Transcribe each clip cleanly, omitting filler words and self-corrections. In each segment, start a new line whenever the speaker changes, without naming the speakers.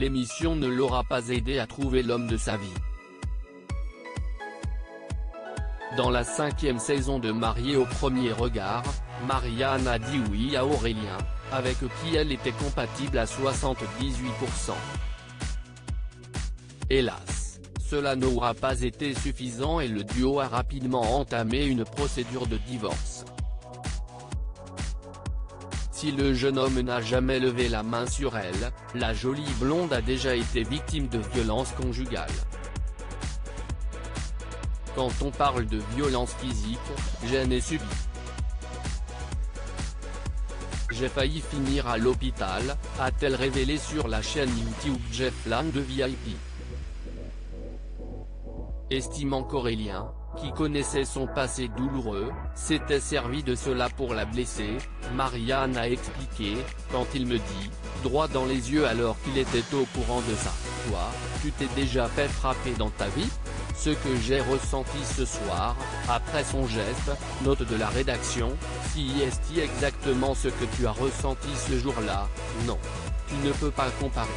l'émission ne l'aura pas aidé à trouver l'homme de sa vie. Dans la 5e saison de Mariée au premier regard, Marianne a dit oui à Aurélien, avec qui elle était compatible à 78%. Hélas, cela n'aura pas été suffisant et le duo a rapidement entamé une procédure de divorce. Si le jeune homme n'a jamais levé la main sur elle, la jolie blonde a déjà été victime de violences conjugales. Quand on parle de violence physique, j'en ai subi. J'ai failli finir à l'hôpital, a-t-elle révélé sur la chaîne YouTube Jeff Lang de VIP. Estimant qu'Aurélien, qui connaissait son passé douloureux, s'était servi de cela pour la blesser, Marianne a expliqué, quand il me dit, droit dans les yeux alors qu'il était au courant de ça, « Toi, tu t'es déjà fait frapper dans ta vie ?» Ce que j'ai ressenti ce soir, après son geste, note de la rédaction, si est exactement ce que tu as ressenti ce jour-là, non. Tu ne peux pas comparer.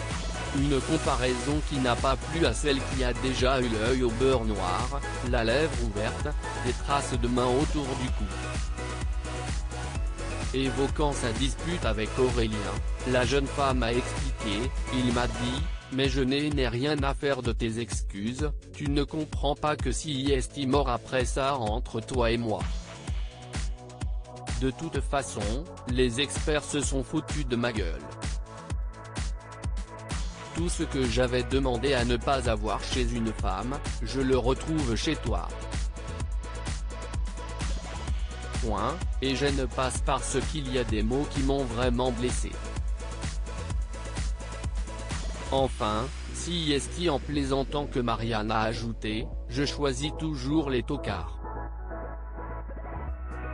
Une comparaison qui n'a pas plu à celle qui a déjà eu l'œil au beurre noir, la lèvre ouverte, des traces de main autour du cou. Évoquant sa dispute avec Aurélien, la jeune femme a expliqué, il m'a dit, mais je n'ai rien à faire de tes excuses, tu ne comprends pas que si est mort après ça entre toi et moi. De toute façon, les experts se sont foutus de ma gueule. Tout ce que j'avais demandé à ne pas avoir chez une femme, je le retrouve chez toi. Point, et je ne passe parce qu'il y a des mots qui m'ont vraiment blessé. Enfin, si est en plaisantant que Marianne a ajouté, je choisis toujours les tocards.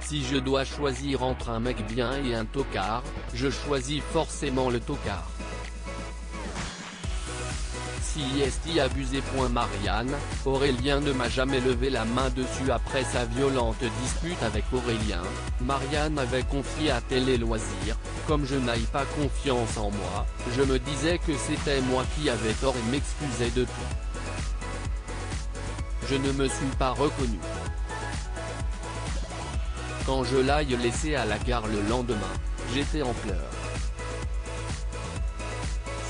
Si je dois choisir entre un mec bien et un tocard, je choisis forcément le tocard. Si est abusé. Marianne, Aurélien ne m'a jamais levé la main dessus. Après sa violente dispute avec Aurélien, Marianne avait confié à Télé Loisirs, comme je n'aille pas confiance en moi, je me disais que c'était moi qui avais tort et m'excusais de tout. Je ne me suis pas reconnu. Quand je l'ai laissé à la gare le lendemain, j'étais en pleurs.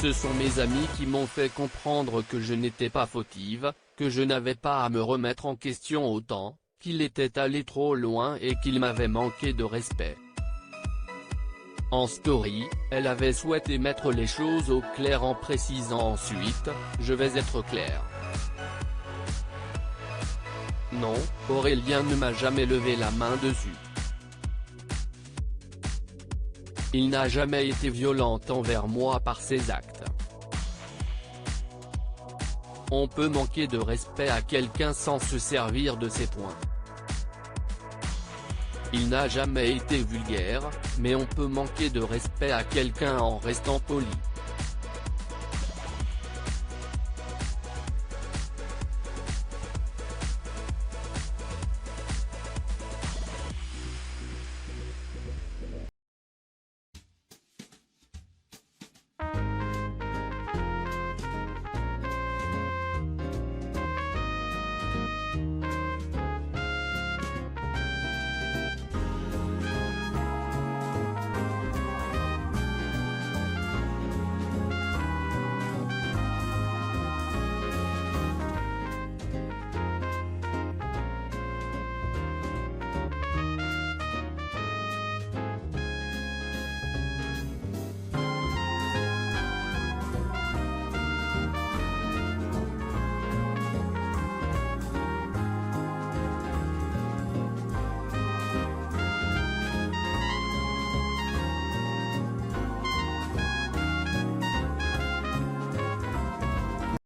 Ce sont mes amis qui m'ont fait comprendre que je n'étais pas fautive, que je n'avais pas à me remettre en question autant, qu'il était allé trop loin et qu'il m'avait manqué de respect. En story, elle avait souhaité mettre les choses au clair en précisant ensuite, je vais être clair. Non, Aurélien ne m'a jamais levé la main dessus. Il n'a jamais été violent envers moi par ses actes. On peut manquer de respect à quelqu'un sans se servir de ses points. Il n'a jamais été vulgaire, mais on peut manquer de respect à quelqu'un en restant poli.